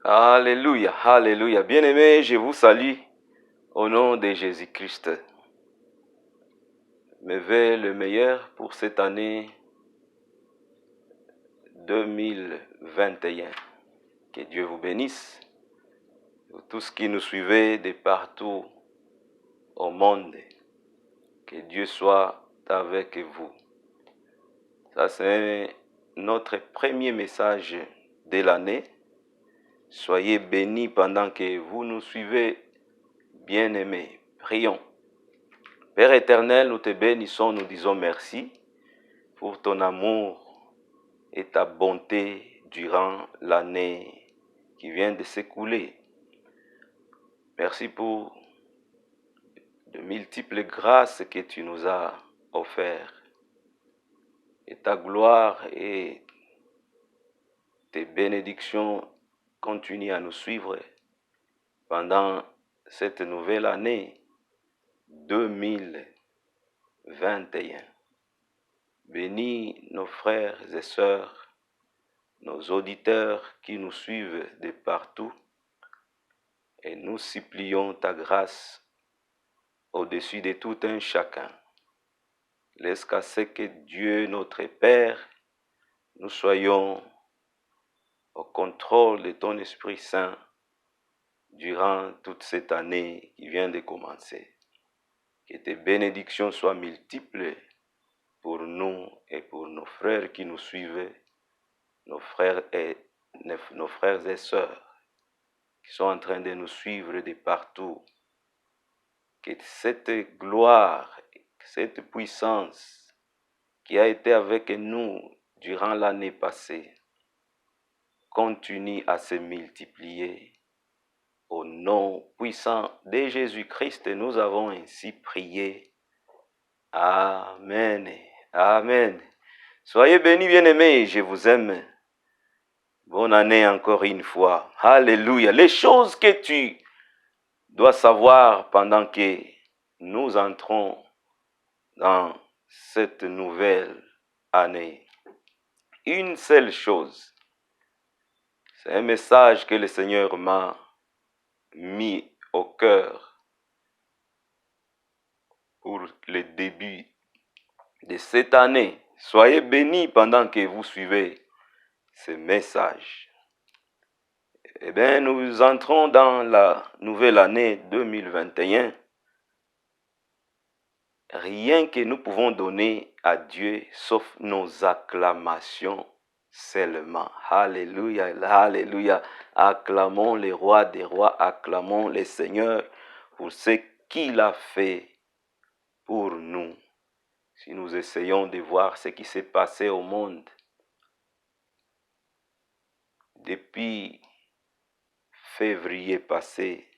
Alléluia, alléluia. Bien-aimés, je vous salue au nom de Jésus-Christ. Me veux le meilleur pour cette année 2021. Que Dieu vous bénisse. Pour tous qui nous suivez de partout au monde. Que Dieu soit avec vous. Ça, c'est notre premier message de l'année. Soyez bénis pendant que vous nous suivez, bien-aimés. Prions. Père éternel, nous te bénissons, nous disons merci pour ton amour et ta bonté durant l'année qui vient de s'écouler. Merci pour de multiples grâces que tu nous as offertes. Et ta gloire et tes bénédictions continuent à nous suivre pendant cette nouvelle année 2021. Bénis nos frères et sœurs, nos auditeurs qui nous suivent de partout, et nous supplions ta grâce au-dessus de tout un chacun. Laisse qu'à ce que Dieu, notre Père, nous soyons au contrôle de ton Esprit Saint durant toute cette année qui vient de commencer. Que tes bénédictions soient multiples pour nous et pour nos frères qui nous suivent, nos frères et sœurs qui sont en train de nous suivre de partout. Que cette gloire, cette puissance qui a été avec nous durant l'année passée continue à se multiplier. Au nom puissant de Jésus-Christ, nous avons ainsi prié. Amen. Amen. Soyez bénis, bien-aimés, je vous aime. Bonne année encore une fois. Alléluia. Les choses que tu dois savoir pendant que nous entrons dans cette nouvelle année. Une seule chose. C'est un message que le Seigneur m'a mis au cœur pour le début de cette année. Soyez bénis pendant que vous suivez ce message. Eh bien, nous entrons dans la nouvelle année 2021. Rien que nous pouvons donner à Dieu sauf nos acclamations seulement. Alléluia, alléluia. Acclamons le roi des rois, acclamons le Seigneur pour ce qu'il a fait pour nous. Si nous essayons de voir ce qui s'est passé au monde depuis février passé,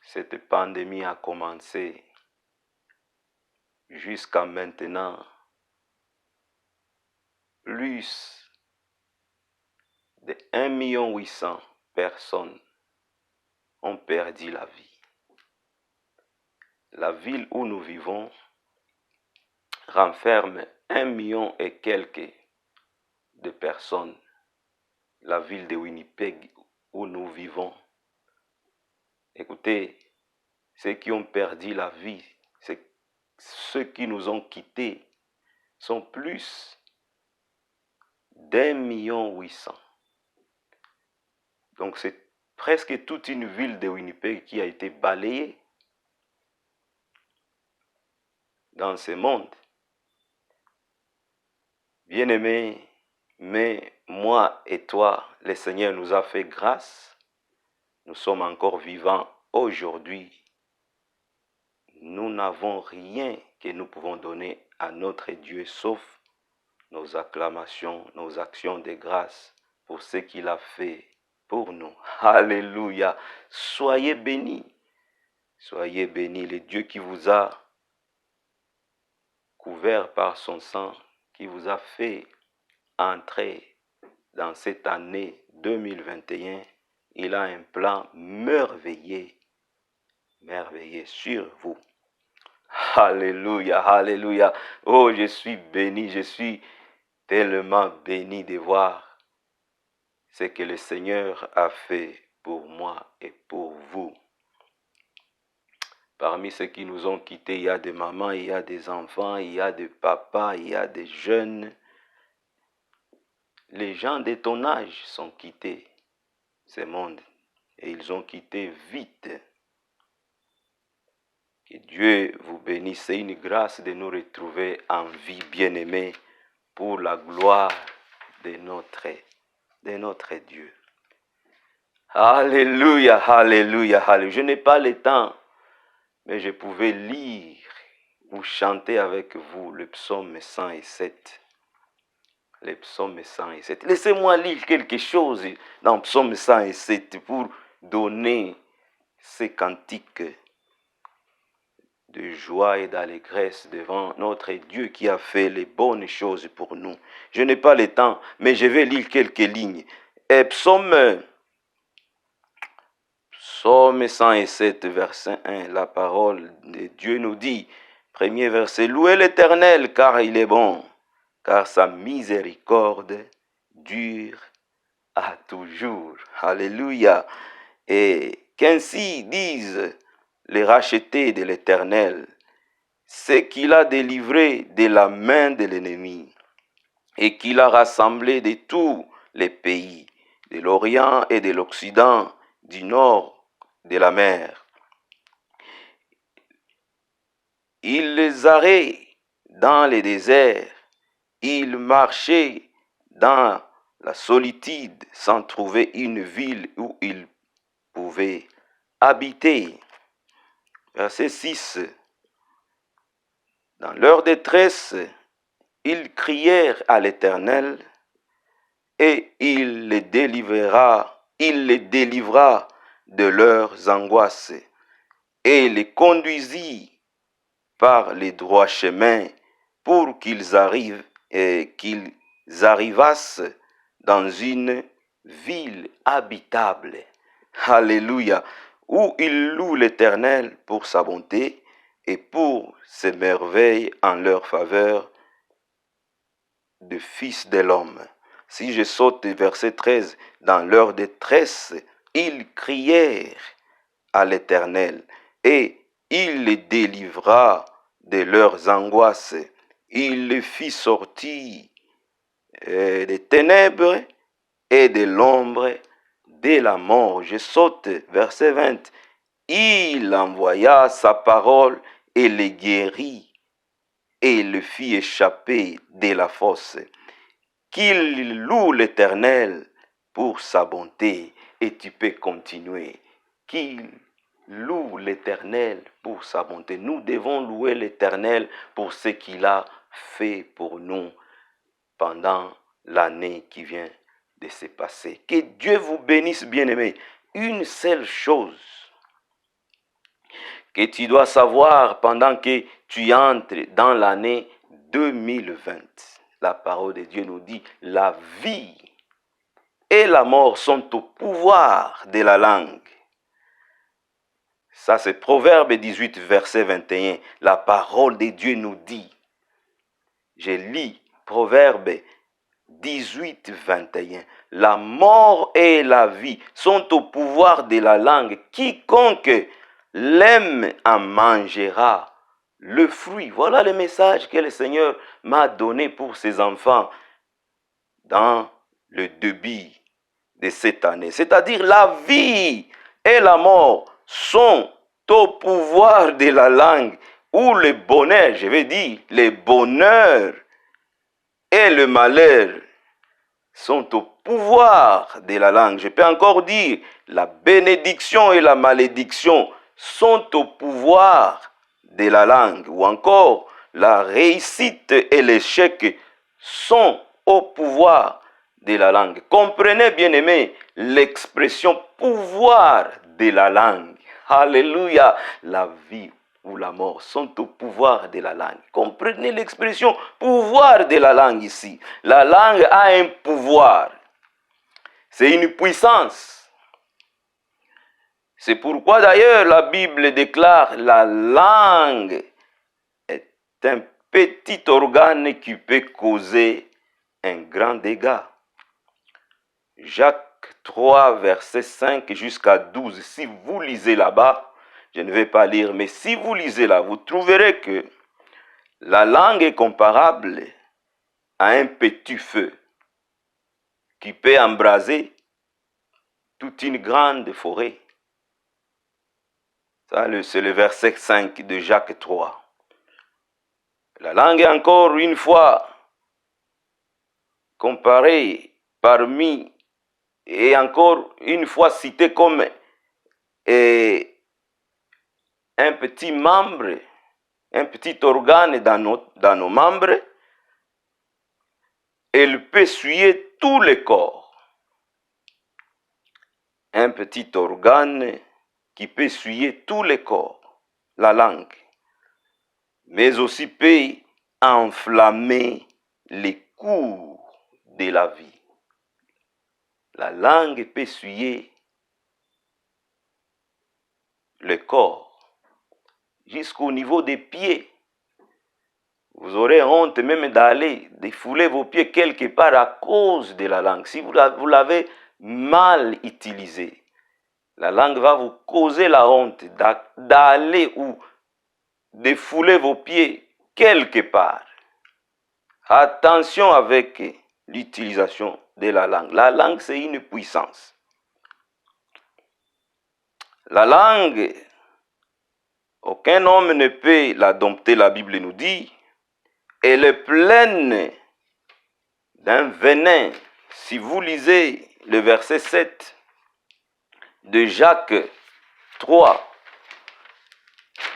cette pandémie a commencé jusqu'à maintenant. Plus de 1,8 million de personnes ont perdu la vie. La ville où nous vivons renferme 1 million et quelques de personnes. La ville de Winnipeg où nous vivons. Écoutez, ceux qui ont perdu la vie, ceux qui nous ont quittés, sont plus d'1,8 million. Donc c'est presque toute une ville de Winnipeg qui a été balayée dans ce monde. Bien-aimés, mais moi et toi, le Seigneur nous a fait grâce. Nous sommes encore vivants aujourd'hui. Nous n'avons rien que nous pouvons donner à notre Dieu sauf nos acclamations, nos actions de grâce pour ce qu'il a fait pour nous. Alléluia. Soyez bénis. Soyez bénis. Le Dieu qui vous a couvert par son sang, qui vous a fait entrer dans cette année 2021, il a un plan merveilleux sur vous. Alléluia, alléluia. Oh, je suis béni, je suis tellement béni de voir ce que le Seigneur a fait pour moi et pour vous. Parmi ceux qui nous ont quittés, il y a des mamans, il y a des enfants, il y a des papas, il y a des jeunes. Les gens de ton âge sont quittés ce monde et ils ont quitté vite. Que Dieu vous bénisse. C'est une grâce de nous retrouver en vie, bien-aimés, pour la gloire de notre Dieu. Alléluia, alléluia, alléluia. Je n'ai pas le temps, mais je pouvais lire ou chanter avec vous le psaume 107. Le psaume 107. Laissez-moi lire quelque chose dans le psaume 107 pour donner ces cantiques de joie et d'allégresse devant notre Dieu qui a fait les bonnes choses pour nous. Je n'ai pas le temps, mais je vais lire quelques lignes. Et psaume 107, verset 1, la parole de Dieu nous dit, premier verset, louez l'Éternel car il est bon, car sa miséricorde dure à toujours. Alléluia. Et qu'ainsi disent les rachetés de l'Éternel, c'est qu'il a délivré de la main de l'ennemi et qu'il a rassemblé de tous les pays, de l'Orient et de l'Occident, du nord de la mer. Il les arrête dans les déserts, il marchait dans la solitude sans trouver une ville où il pouvait habiter. Verset 6. Dans leur détresse, ils crièrent à l'Éternel et il les délivra de leurs angoisses et les conduisit par les droits chemins pour qu'ils arrivassent dans une ville habitable. Alléluia. Où ils louent l'Éternel pour sa bonté et pour ses merveilles en leur faveur de fils de l'homme. Si je saute verset 13, dans leur détresse, ils crièrent à l'Éternel et il les délivra de leurs angoisses. Il les fit sortir des ténèbres et de l'ombre de la mort. Je saute verset 20. Il envoya sa parole et les guérit et le fit échapper de la fosse. Qu'il loue l'Éternel pour sa bonté. Et tu peux continuer. Qu'il loue l'Éternel pour sa bonté. Nous devons louer l'Éternel pour ce qu'il a fait pour nous pendant l'année qui vient de se passer. Que Dieu vous bénisse, bien-aimés. Une seule chose que tu dois savoir pendant que tu entres dans l'année 2020. La parole de Dieu nous dit, la vie et la mort sont au pouvoir de la langue. Ça, c'est Proverbe 18, verset 21. La parole de Dieu nous dit, je lis Proverbe 18, 21. La mort et la vie sont au pouvoir de la langue. Quiconque l'aime en mangera le fruit. Voilà le message que le Seigneur m'a donné pour ses enfants dans le début de cette année. C'est-à-dire la vie et la mort sont au pouvoir de la langue, ou le bonheur, je vais dire, le bonheur et le malheur sont au pouvoir de la langue. Je peux encore dire, la bénédiction et la malédiction sont au pouvoir de la langue. Ou encore, la réussite et l'échec sont au pouvoir de la langue. Comprenez, bien-aimés, l'expression pouvoir de la langue. Alléluia. La vie ou la mort sont au pouvoir de la langue. Comprenez l'expression pouvoir de la langue ici. La langue a un pouvoir. C'est une puissance. C'est pourquoi d'ailleurs la Bible déclare la langue est un petit organe qui peut causer un grand dégât. Jacques 3, verset 5 jusqu'à 12. Si vous lisez là-bas, je ne vais pas lire, mais si vous lisez là, vous trouverez que la langue est comparable à un petit feu qui peut embraser toute une grande forêt. Ça, c'est le verset 5 de Jacques 3. La langue est encore une fois comparée parmi et encore une fois citée comme un petit membre, un petit organe dans nos membres. Elle peut souiller tout le corps. Un petit organe qui peut souiller tout le corps, la langue, mais aussi peut enflammer les cours de la vie. La langue peut souiller le corps jusqu'au niveau des pieds. Vous aurez honte même d'aller défouler vos pieds quelque part à cause de la langue. Si vous l'avez mal utilisée, la langue va vous causer la honte d'aller ou défouler vos pieds quelque part. Attention avec l'utilisation de la langue. La langue, c'est une puissance. La langue, aucun homme ne peut la dompter, la Bible nous dit. Elle est pleine d'un venin. Si vous lisez le verset 7 de Jacques 3,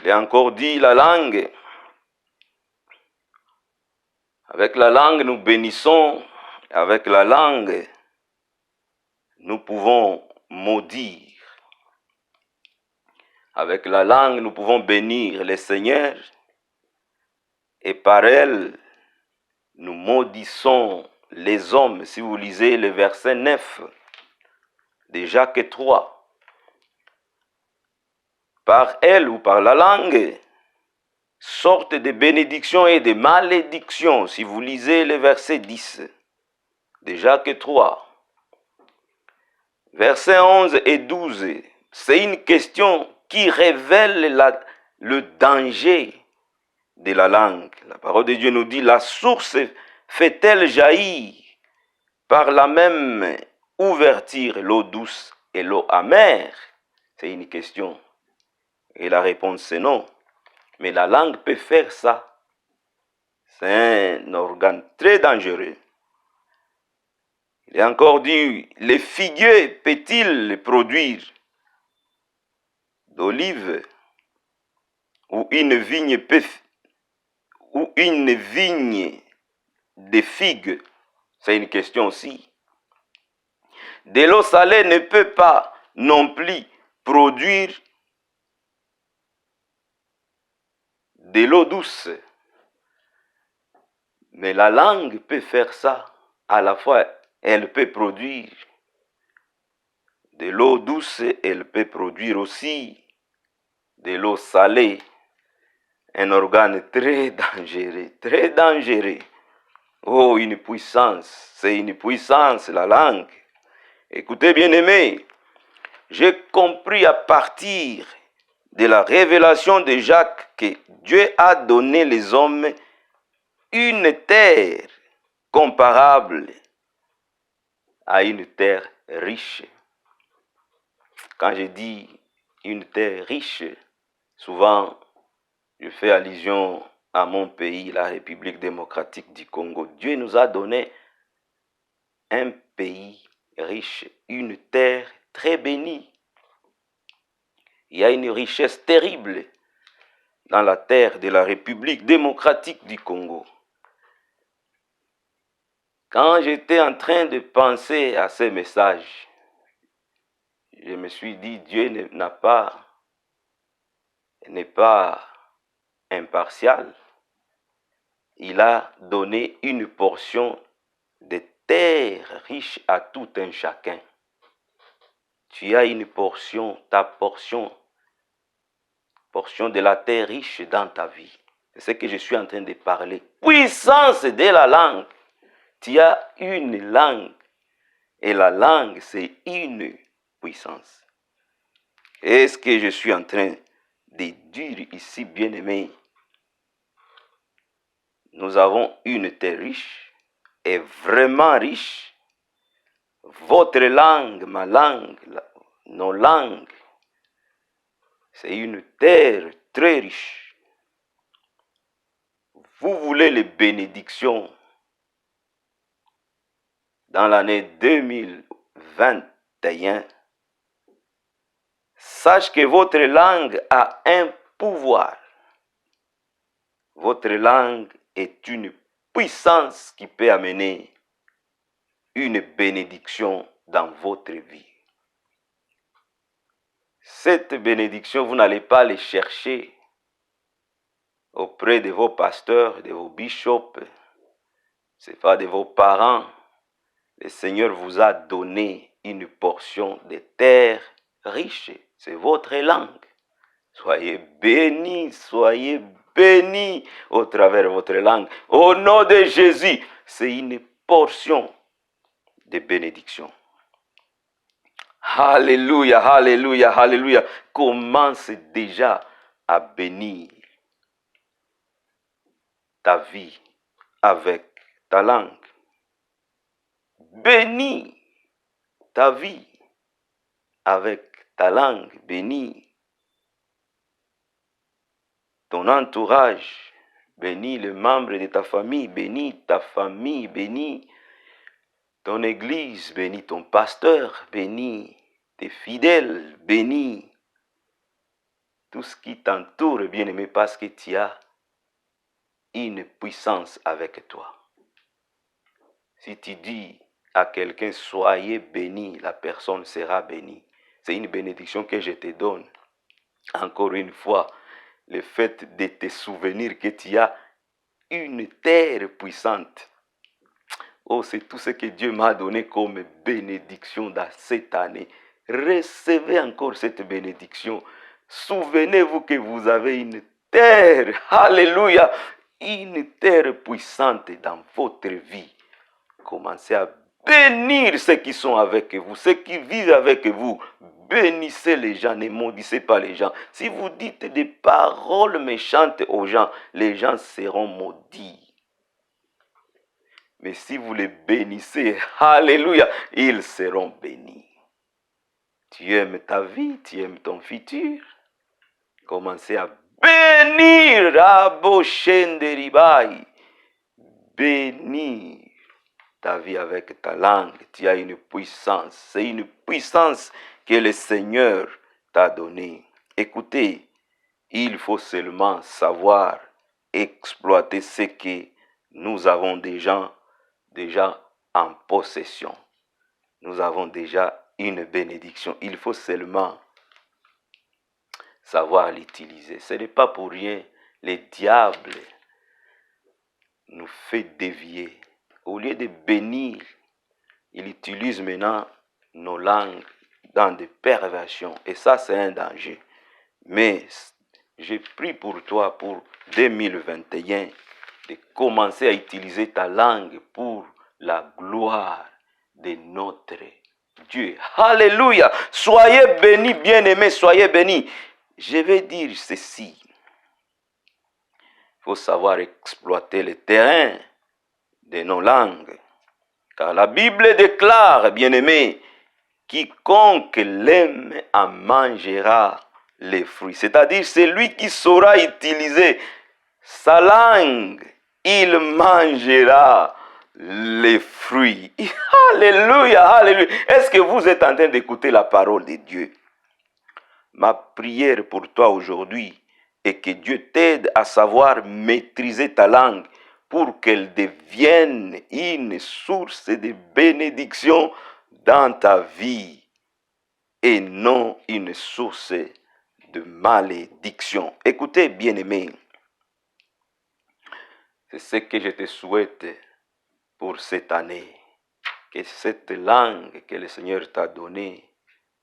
il est encore dit la langue. Avec la langue, nous bénissons. Avec la langue, nous pouvons maudire. Avec la langue, nous pouvons bénir le Seigneur. Et par elle, nous maudissons les hommes. Si vous lisez le verset 9 de Jacques 3, par elle ou par la langue, sortent des bénédictions et des malédictions. Si vous lisez le verset 10 de Jacques 3, versets 11 et 12, c'est une question qui révèle le danger de la langue. La parole de Dieu nous dit, la source fait-elle jaillir par la même ouverture l'eau douce et l'eau amère? C'est une question. Et la réponse c'est non. Mais la langue peut faire ça. C'est un organe très dangereux. Il est encore dit, les figuiers peut-il produire d'olives ou une vigne de figues? C'est une question aussi. De l'eau salée ne peut pas non plus produire de l'eau douce. Mais la langue peut faire ça. À la fois, elle peut produire de l'eau douce, elle peut produire aussi de l'eau salée. Un organe très dangereux, très dangereux. Oh, une puissance, c'est une puissance, la langue. Écoutez, bien-aimés, j'ai compris à partir de la révélation de Jacques que Dieu a donné les hommes une terre comparable à une terre riche. Quand je dis une terre riche, souvent je fais allusion à mon pays, la République démocratique du Congo. Dieu nous a donné un pays riche, une terre très bénie. Il y a une richesse terrible dans la terre de la République démocratique du Congo. Quand j'étais en train de penser à ces messages, je me suis dit, Dieu n'est pas impartial. Il a donné une portion de terre riche à tout un chacun. Tu as une portion, ta portion de la terre riche dans ta vie. C'est ce que je suis en train de parler. Puissance de la langue. Tu as une langue Et la langue, c'est une puissance. Est-ce que je suis en train de dire ici, bien-aimé? Nous avons une terre riche, et vraiment riche. Votre langue, ma langue, nos langues, c'est une terre très riche. Vous voulez les bénédictions dans l'année 2021. Sache que votre langue a un pouvoir. Votre langue est une puissance qui peut amener une bénédiction dans votre vie. Cette bénédiction, vous n'allez pas les chercher auprès de vos pasteurs, de vos bishops, c'est pas de vos parents. Le Seigneur vous a donné une portion de terre riche. C'est votre langue. Soyez bénis au travers de votre langue. Au nom de Jésus, c'est une portion de bénédiction. Alléluia, alléluia, alléluia. Commence déjà à bénir ta vie avec ta langue. Bénis ta vie avec ta langue. Bénis ton entourage. Bénis les membres de ta famille. Bénis ta famille. Bénis ton église. Bénis ton pasteur. Bénis tes fidèles. Bénis tout ce qui t'entoure, bien-aimé, parce que tu as une puissance avec toi. Si tu dis à quelqu'un, soyez béni, la personne sera bénie. C'est une bénédiction que je te donne. Encore une fois, le fait de te souvenir que tu as une terre puissante. Oh, c'est tout ce que Dieu m'a donné comme bénédiction dans cette année. Recevez encore cette bénédiction. Souvenez-vous que vous avez une terre, alléluia, une terre puissante dans votre vie. Commencez à bénir ceux qui sont avec vous, ceux qui vivent avec vous. Bénissez les gens, ne maudissez pas les gens. Si vous dites des paroles méchantes aux gens, les gens seront maudits. Mais si vous les bénissez, alléluia, ils seront bénis. Tu aimes ta vie, tu aimes ton futur. Commencez à bénir, Aboshenderibai. Bénir ta vie avec ta langue. Tu as une puissance. C'est une puissance que le Seigneur t'a donnée. Écoutez, il faut seulement savoir exploiter ce que nous avons déjà en possession. Nous avons déjà une bénédiction. Il faut seulement savoir l'utiliser. Ce n'est pas pour rien. Le diable nous fait dévier. Au lieu de bénir, il utilise maintenant nos langues dans des perversions. Et ça, c'est un danger. Mais j'ai prie pour toi pour 2021 de commencer à utiliser ta langue pour la gloire de notre Dieu. Alléluia. Soyez bénis, bien-aimés, soyez bénis. Je vais dire ceci. Il faut savoir exploiter le terrain de nos langues. Car la Bible déclare, bien-aimés, quiconque l'aime en mangera les fruits. C'est-à-dire celui qui saura utiliser sa langue, il mangera les fruits. Alléluia, alléluia. Est-ce que vous êtes en train d'écouter la parole de Dieu? Ma prière pour toi aujourd'hui est que Dieu t'aide à savoir maîtriser ta langue pour qu'elle devienne une source de bénédiction dans ta vie et non une source de malédiction. Écoutez, bien-aimé, c'est ce que je te souhaite pour cette année. Que cette langue que le Seigneur t'a donnée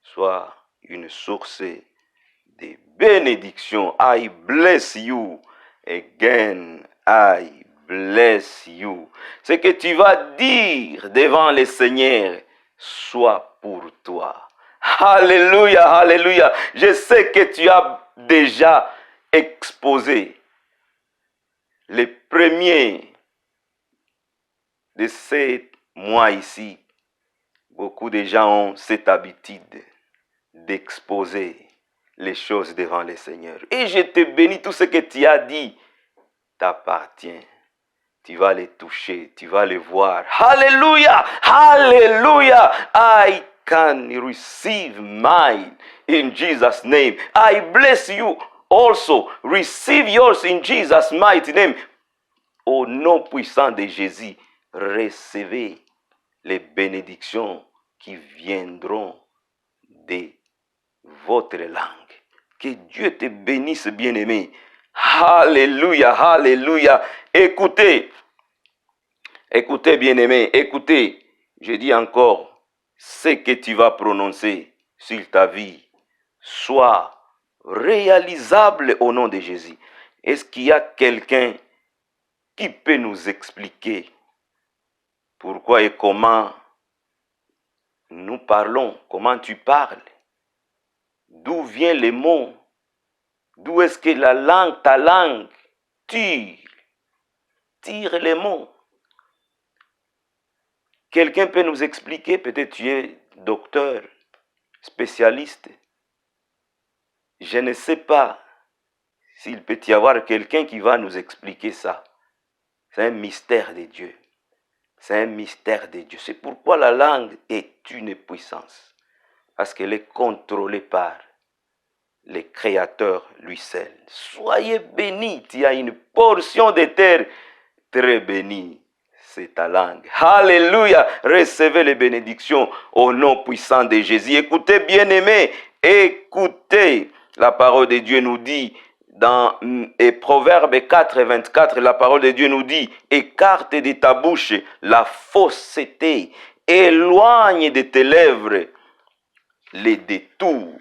soit une source de bénédiction. I bless you again. I bless you. Ce que tu vas dire devant le Seigneur soit pour toi. Alléluia, alléluia. Je sais que tu as déjà exposé les premiers de ces mois ici. Beaucoup de gens ont cette habitude d'exposer les choses devant le Seigneur. Et je te bénis, tout ce que tu as dit t'appartient. Tu vas les toucher, tu vas les voir. Hallelujah, hallelujah. I can receive mine in Jesus' name. I bless you also. Receive yours in Jesus' mighty name. Au nom puissant de Jésus, recevez les bénédictions qui viendront de votre langue. Que Dieu te bénisse, bien-aimé. Alléluia, alléluia. Écoutez, écoutez, bien-aimé, écoutez. Je dis encore, ce que tu vas prononcer sur ta vie soit réalisable au nom de Jésus. Est-ce qu'il y a quelqu'un qui peut nous expliquer pourquoi et comment nous parlons, comment tu parles? D'où viennent les mots? D'où est-ce que la langue, ta langue, tire les mots? Quelqu'un peut nous expliquer? Peut-être tu es docteur, spécialiste. Je ne sais pas s'il peut y avoir quelqu'un qui va nous expliquer ça. C'est un mystère de Dieu. C'est un mystère de Dieu. C'est pourquoi la langue est une puissance. Parce qu'elle est contrôlée par le Créateur lui seul. Soyez bénis. Tu as une portion de terre très bénie. C'est ta langue. Alléluia. Recevez les bénédictions au nom puissant de Jésus. Écoutez, bien-aimés. Écoutez. La parole de Dieu nous dit dans Proverbe 4, 24, la parole de Dieu nous dit, écarte de ta bouche la fausseté, éloigne de tes lèvres les détours.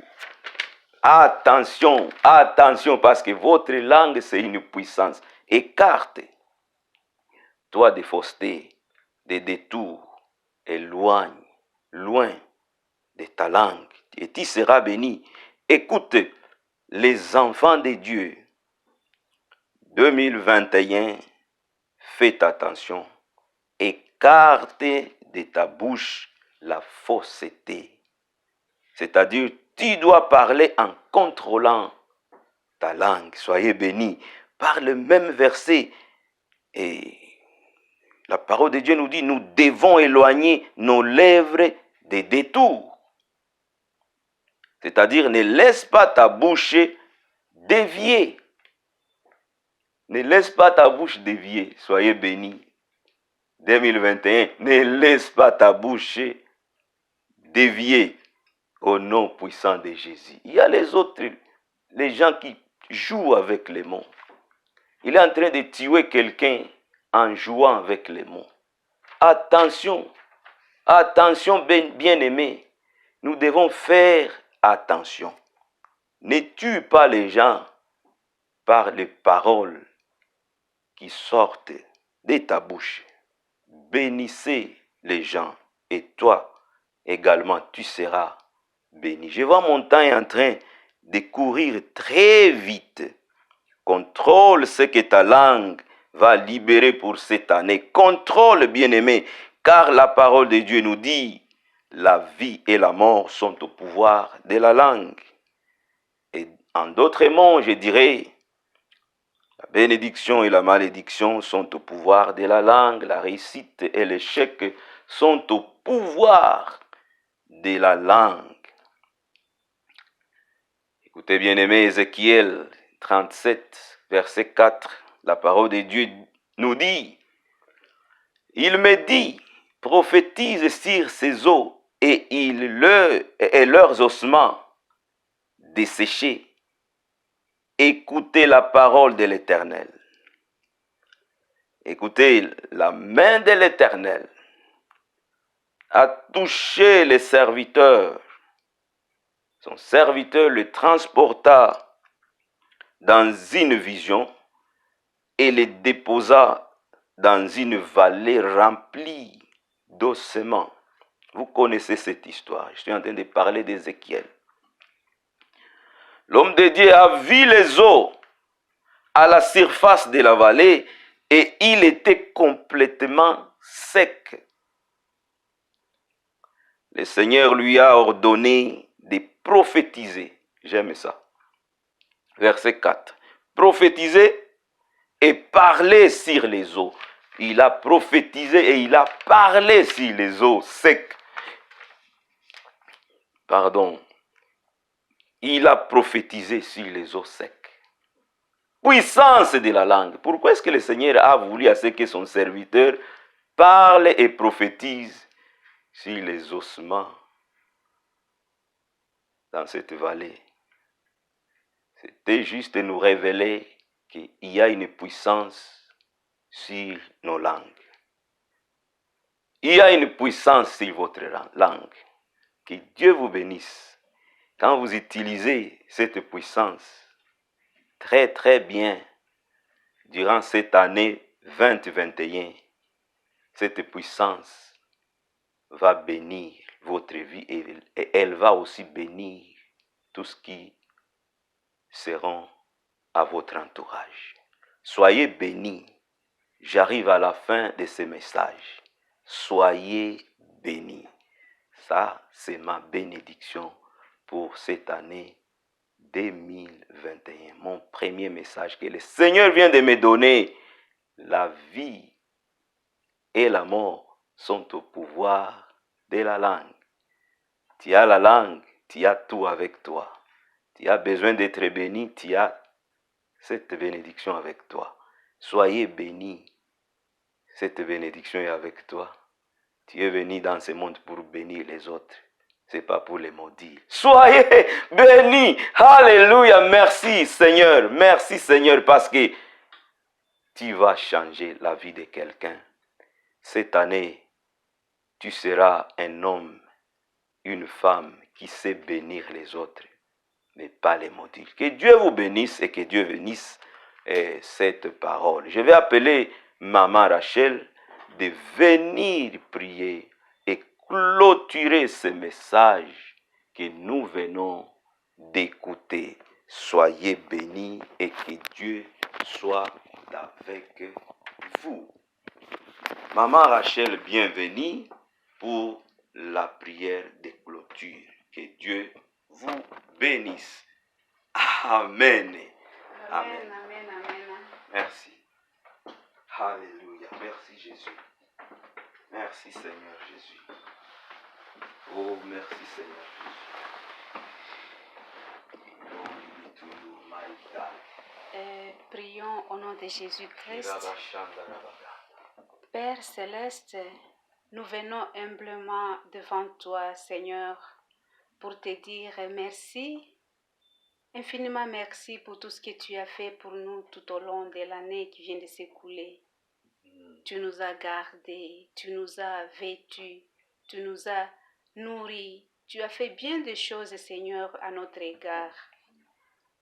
Attention, attention, parce que votre langue, c'est une puissance. Écarte, toi, des faussetés, des détours, éloigne, loin de ta langue, et tu seras béni. Écoute, les enfants de Dieu, 2021, faites attention. Écarte de ta bouche la fausseté. C'est-à-dire, tu dois parler en contrôlant ta langue. Soyez bénis. Par le même verset, et la parole de Dieu nous dit, nous devons éloigner nos lèvres des détours. C'est-à-dire, ne laisse pas ta bouche dévier. Ne laisse pas ta bouche dévier. Soyez bénis. 2021, ne laisse pas ta bouche dévier au nom puissant de Jésus. Il y a les autres, les gens qui jouent avec les mots. Il est en train de tuer quelqu'un en jouant avec les mots. Attention, attention bien-aimés. Nous devons faire attention. Ne tue pas les gens par les paroles qui sortent de ta bouche. Bénissez les gens et toi également tu seras béni. Je vois mon temps est en train de courir très vite. Contrôle ce que ta langue va libérer pour cette année. Contrôle, bien-aimé, car la parole de Dieu nous dit, la vie et la mort sont au pouvoir de la langue. Et en d'autres mots, je dirais, la bénédiction et la malédiction sont au pouvoir de la langue. La réussite et l'échec sont au pouvoir de la langue. Écoutez, bien-aimé, Ézéchiel 37, verset 4, la parole de Dieu nous dit, il me dit, prophétise sur ces eaux et leurs ossements desséchés. Écoutez la parole de l'Éternel. Écoutez, la main de l'Éternel a touché les serviteurs. Son serviteur le transporta dans une vision et le déposa dans une vallée remplie d'ossements. Vous connaissez cette histoire. Je suis en train de parler d'Ézéchiel. L'homme de Dieu a vu les eaux à la surface de la vallée et il était complètement sec. Le Seigneur lui a ordonné de prophétiser. J'aime ça. Verset 4. Prophétiser et parler sur les eaux. Il a prophétisé et il a parlé sur les eaux secs. Pardon. Il a prophétisé sur les eaux secs. Puissance de la langue. Pourquoi est-ce que le Seigneur a voulu à ce que son serviteur parle et prophétise sur les ossements dans cette vallée? C'était juste nous révéler qu'il y a une puissance sur nos langues. Il y a une puissance sur votre langue. Que Dieu vous bénisse. Quand vous utilisez cette puissance très très bien durant cette année 2021, cette puissance va bénir votre vie et elle va aussi bénir tout ce qui seront à votre entourage. Soyez bénis. J'arrive à la fin de ce message. Soyez bénis. Ça, c'est ma bénédiction pour cette année 2021. Mon premier message que le Seigneur vient de me donner. La vie et la mort sont au pouvoir de la langue. Tu as la langue, tu as tout avec toi. Tu as besoin d'être béni, tu as cette bénédiction avec toi. Soyez bénis. Cette bénédiction est avec toi. Tu es venu dans ce monde pour bénir les autres. Ce n'est pas pour les maudire. Soyez bénis. Alléluia. Merci Seigneur. Merci Seigneur parce que tu vas changer la vie de quelqu'un. Cette année, tu seras un homme, une femme qui sait bénir les autres, mais pas les maudire. Que Dieu vous bénisse et que Dieu bénisse cette parole. Je vais appeler Maman Rachel de venir prier et clôturer ce message que nous venons d'écouter. Soyez bénis et que Dieu soit avec vous. Maman Rachel, bienvenue pour la prière de clôture. Que Dieu vous bénisse. Amen. Amen, amen, amen. Merci. Alléluia. Merci Jésus. Merci Seigneur Jésus. Oh, merci Seigneur Jésus. Glory to you, my God. Prions au nom de Jésus-Christ. Père céleste, nous venons humblement devant toi, Seigneur, pour te dire merci. Infiniment merci pour tout ce que tu as fait pour nous tout au long de l'année qui vient de s'écouler. Tu nous as gardés, tu nous as vêtus, tu nous as nourris. Tu as fait bien de choses, Seigneur, à notre égard.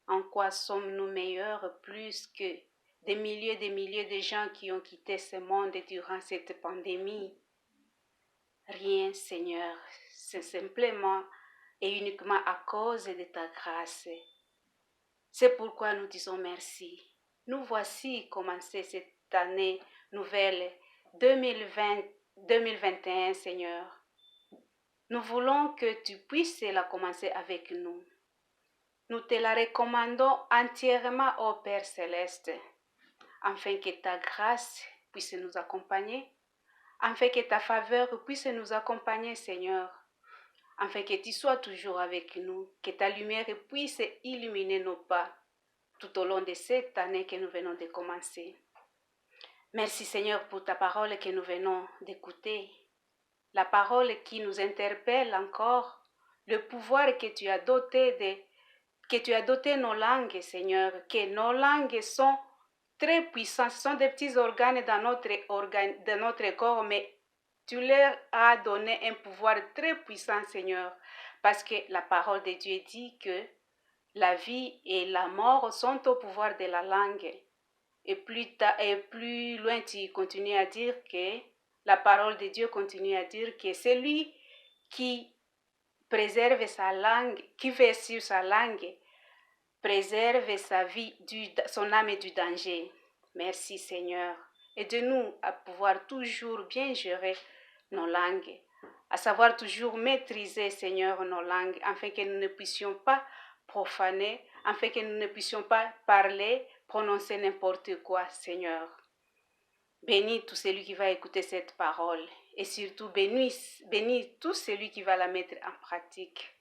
En quoi sommes-nous meilleurs plus que des milliers de gens qui ont quitté ce monde durant cette pandémie? Rien, Seigneur, c'est simplement et uniquement à cause de ta grâce. C'est pourquoi nous disons merci. Nous voici commencer cette année nouvelle 2021, Seigneur. Nous voulons que tu puisses la commencer avec nous. Nous te la recommandons entièrement, ô Père Céleste, afin que ta grâce puisse nous accompagner, afin que ta faveur puisse nous accompagner, Seigneur, afin que tu sois toujours avec nous, que ta lumière puisse illuminer nos pas tout au long de cette année que nous venons de commencer. Merci Seigneur pour ta parole que nous venons d'écouter, la parole qui nous interpelle encore, le pouvoir que tu as doté nos langues, Seigneur, que nos langues sont très puissantes, ce sont des petits organes dans notre corps, mais tu leur as donné un pouvoir très puissant, Seigneur, parce que la parole de Dieu dit que la vie et la mort sont au pouvoir de la langue. Et plus loin, tu continues à dire que la parole de Dieu continue à dire que celui qui préserve sa langue, qui veille sur sa langue, préserve sa vie, son âme du danger. Merci Seigneur. Aide-nous à pouvoir toujours bien gérer nos langues, à savoir toujours maîtriser, Seigneur, nos langues, afin que nous ne puissions pas profaner, afin que nous ne puissions pas parler, prononcer n'importe quoi, Seigneur. Bénis tout celui qui va écouter cette parole et surtout bénis tout celui qui va la mettre en pratique.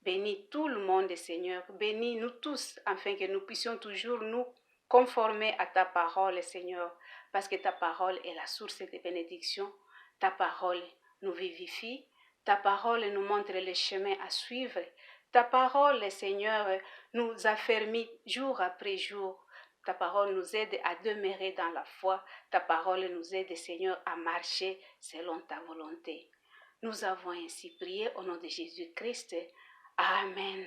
Bénis tout le monde, Seigneur. Bénis nous tous, afin que nous puissions toujours nous conformer à ta parole, Seigneur, parce que ta parole est la source de bénédiction. Ta parole nous vivifie. Ta parole nous montre le chemin à suivre. Ta parole, Seigneur, nous affermit jour après jour. Ta parole nous aide à demeurer dans la foi. Ta parole nous aide, Seigneur, à marcher selon ta volonté. Nous avons ainsi prié au nom de Jésus-Christ. Amen.